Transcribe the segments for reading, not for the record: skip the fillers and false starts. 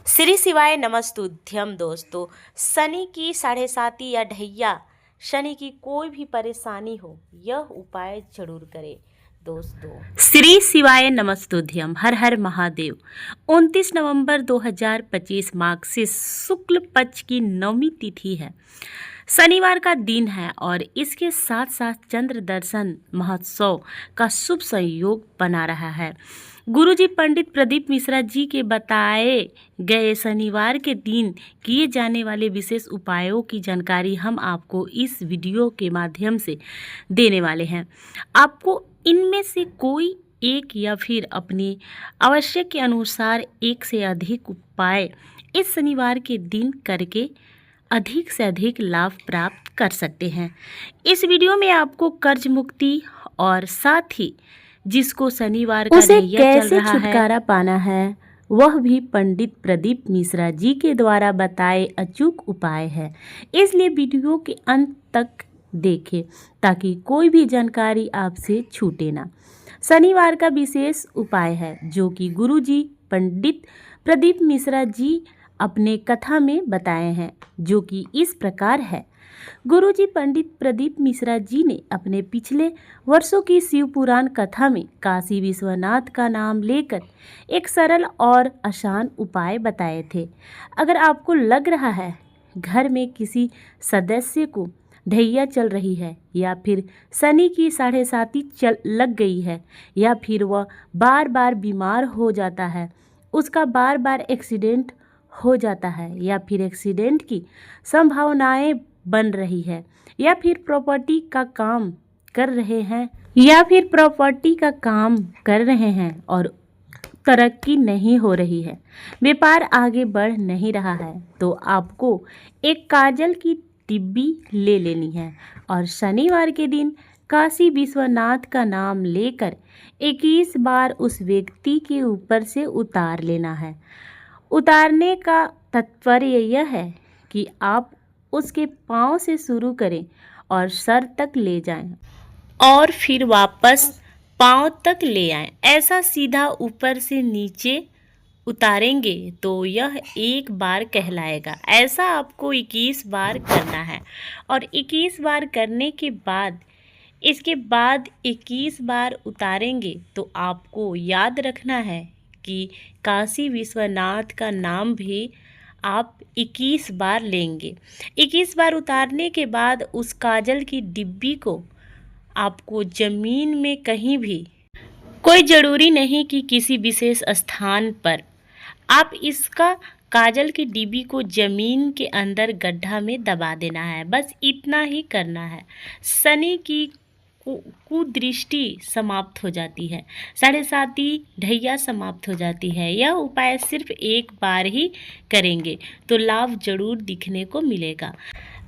श्री शिवाय नमस्तुभ्यम दोस्तों। शनि की साढ़े साती या ढैया, शनि की कोई भी परेशानी हो, यह उपाय जरूर करें दोस्तों। श्री शिवाय नमस्तुभ्यम, हर हर महादेव। 29 नवंबर 2025 मार्गशीर्ष शुक्ल पक्ष की नवमी तिथि है, शनिवार का दिन है और इसके साथ साथ चंद्र दर्शन महोत्सव का शुभ संयोग बना रहा है। गुरुजी पंडित प्रदीप मिश्रा जी के बताए गए शनिवार के दिन किए जाने वाले विशेष उपायों की जानकारी हम आपको इस वीडियो के माध्यम से देने वाले हैं। आपको इनमें से कोई एक या फिर अपनी आवश्यक के अनुसार एक से अधिक उपाय इस शनिवार के दिन करके अधिक से अधिक लाभ प्राप्त कर सकते हैं। इस वीडियो में आपको कर्ज मुक्ति और साथ ही जिसको शनिवार का ढैया चल रहा है, छुटकारा पाना है, वह भी पंडित प्रदीप मिश्रा जी के द्वारा बताए अचूक उपाय है। इसलिए वीडियो के अंत तक देखें ताकि कोई भी जानकारी आपसे छूटे ना। शनिवार का विशेष उपाय है जो कि गुरुजी पंडित प्रदीप मिश्रा जी अपने कथा में बताए हैं, जो कि इस प्रकार है। गुरुजी पंडित प्रदीप मिश्रा जी ने अपने पिछले वर्षों की शिव पुराण कथा में काशी विश्वनाथ का नाम लेकर एक सरल और आसान उपाय बताए थे। अगर आपको लग रहा है घर में किसी सदस्य को ढैया चल रही है या फिर शनि की साढ़े साती लग गई है या फिर वह बार बार बीमार हो जाता है, उसका बार बार एक्सीडेंट हो जाता है या फिर एक्सीडेंट की संभावनाएं बन रही है या फिर प्रॉपर्टी का काम कर रहे हैं और तरक्की नहीं हो रही है, व्यापार आगे बढ़ नहीं रहा है, तो आपको एक काजल की डिब्बी ले लेनी है और शनिवार के दिन काशी विश्वनाथ का नाम लेकर 21 बार उस व्यक्ति के ऊपर से उतार लेना है। उतारने का तात्पर्य यह है कि आप उसके पाँव से शुरू करें और सर तक ले जाएं और फिर वापस पाँव तक ले आएं। ऐसा सीधा ऊपर से नीचे उतारेंगे तो यह एक बार कहलाएगा। ऐसा आपको 21 बार करना है और 21 बार करने के बाद इसके बाद 21 बार उतारेंगे तो आपको याद रखना है कि काशी विश्वनाथ का नाम भी आप 21 बार लेंगे। 21 बार उतारने के बाद उस काजल की डिब्बी को आपको ज़मीन में कहीं भी, कोई ज़रूरी नहीं कि किसी विशेष स्थान पर, आप इसका काजल की डिब्बी को ज़मीन के अंदर गड्ढा में दबा देना है। बस इतना ही करना है। शनि की कुदृष्टि समाप्त हो जाती है, साढ़े साती ढैया समाप्त हो जाती है। यह उपाय सिर्फ एक बार ही करेंगे तो लाभ जरूर दिखने को मिलेगा।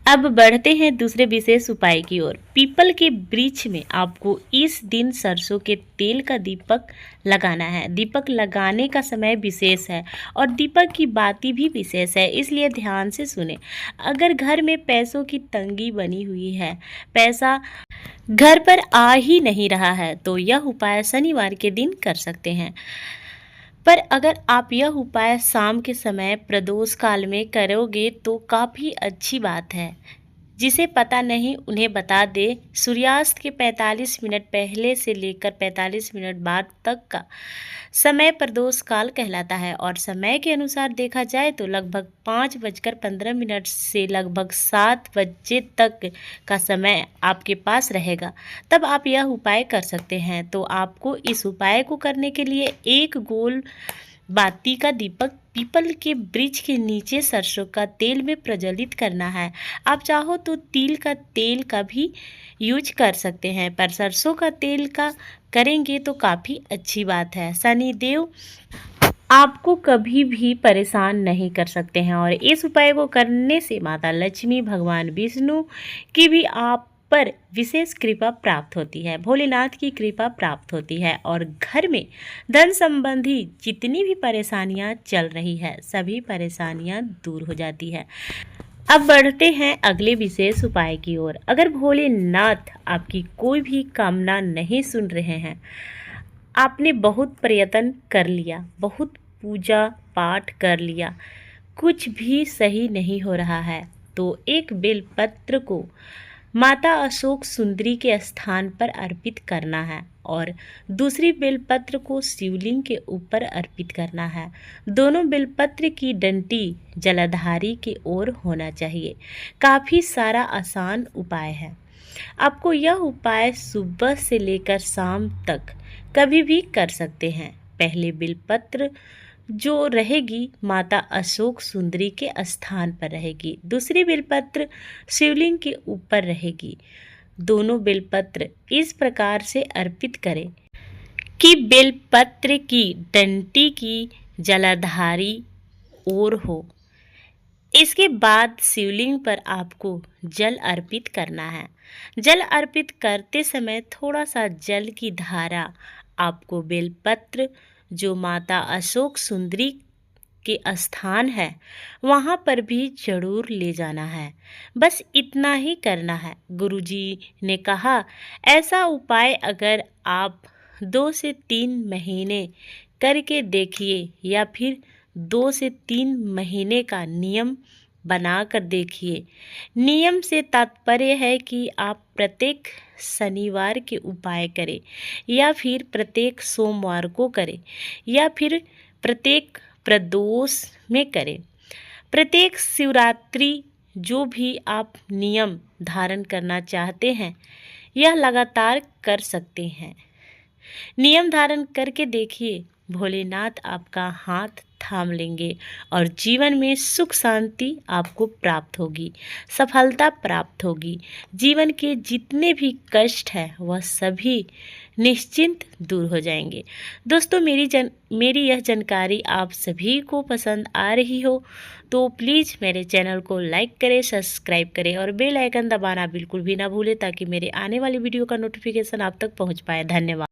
अब बढ़ते हैं दूसरे विशेष उपाय की ओर। पीपल के वृक्ष में आपको इस दिन सरसों के तेल का दीपक लगाना है। दीपक लगाने का समय विशेष है और दीपक की बाती भी विशेष है, इसलिए ध्यान से सुने। अगर घर में पैसों की तंगी बनी हुई है, पैसा घर पर आ ही नहीं रहा है, तो यह उपाय शनिवार के दिन कर सकते हैं। पर अगर आप यह उपाय शाम के समय प्रदोष काल में करोगे तो काफ़ी अच्छी बात है। जिसे पता नहीं उन्हें बता दे, सूर्यास्त के 45 मिनट पहले से लेकर 45 मिनट बाद तक का समय प्रदोष काल कहलाता है और समय के अनुसार देखा जाए तो लगभग 5:15 से लगभग 7 बजे तक का समय आपके पास रहेगा। तब आप यह उपाय कर सकते हैं। तो आपको इस उपाय को करने के लिए एक गोल बाती का दीपक पीपल के वृक्ष के नीचे सरसों का तेल में प्रज्वलित करना है। आप चाहो तो तिल का तेल का भी यूज कर सकते हैं, पर सरसों का तेल का करेंगे तो काफ़ी अच्छी बात है। शनिदेव आपको कभी भी परेशान नहीं कर सकते हैं और इस उपाय को करने से माता लक्ष्मी, भगवान विष्णु की भी आप पर विशेष कृपा प्राप्त होती है, भोलेनाथ की कृपा प्राप्त होती है और घर में धन संबंधी जितनी भी परेशानियां चल रही है, सभी परेशानियां दूर हो जाती है। अब बढ़ते हैं अगले विशेष उपाय की ओर। अगर भोलेनाथ आपकी कोई भी कामना नहीं सुन रहे हैं, आपने बहुत प्रयत्न कर लिया, बहुत पूजा पाठ कर लिया, कुछ भी सही नहीं हो रहा है, तो एक बेलपत्र को माता अशोक सुंदरी के स्थान पर अर्पित करना है और दूसरी बेलपत्र को शिवलिंग के ऊपर अर्पित करना है। दोनों बेलपत्र की डंडी जलाधारी की ओर होना चाहिए। काफ़ी सारा आसान उपाय है। आपको यह उपाय सुबह से लेकर शाम तक कभी भी कर सकते हैं। पहले बेलपत्र जो रहेगी माता अशोक सुंदरी के स्थान पर रहेगी, दूसरी बेलपत्र शिवलिंग के ऊपर रहेगी। दोनों बेलपत्र इस प्रकार से अर्पित करें कि बेलपत्र की डंडी की जलाधारी ओर हो। इसके बाद शिवलिंग पर आपको जल अर्पित करना है। जल अर्पित करते समय थोड़ा सा जल की धारा आपको बेलपत्र जो माता अशोक सुंदरी के स्थान है वहाँ पर भी जरूर ले जाना है। बस इतना ही करना है। गुरुजी ने कहा, ऐसा उपाय अगर आप 2 से 3 महीने करके देखिए या फिर 2 से 3 महीने का नियम बनाकर देखिए। नियम से तात्पर्य है कि आप प्रत्येक शनिवार के उपाय करें या फिर प्रत्येक सोमवार को करें या फिर प्रत्येक प्रदोष में करें। प्रत्येक शिवरात्रि जो भी आप नियम धारण करना चाहते हैं यह लगातार कर सकते हैं। नियम धारण करके देखिए, भोलेनाथ आपका हाथ थाम लेंगे और जीवन में सुख शांति आपको प्राप्त होगी, सफलता प्राप्त होगी। जीवन के जितने भी कष्ट हैं वह सभी निश्चिंत दूर हो जाएंगे। दोस्तों, मेरी यह जानकारी आप सभी को पसंद आ रही हो तो प्लीज़ मेरे चैनल को लाइक करें, सब्सक्राइब करें और बेल आइकन दबाना बिल्कुल भी ना भूलें ताकि मेरे आने वाली वीडियो का नोटिफिकेशन आप तक पहुंच पाए। धन्यवाद।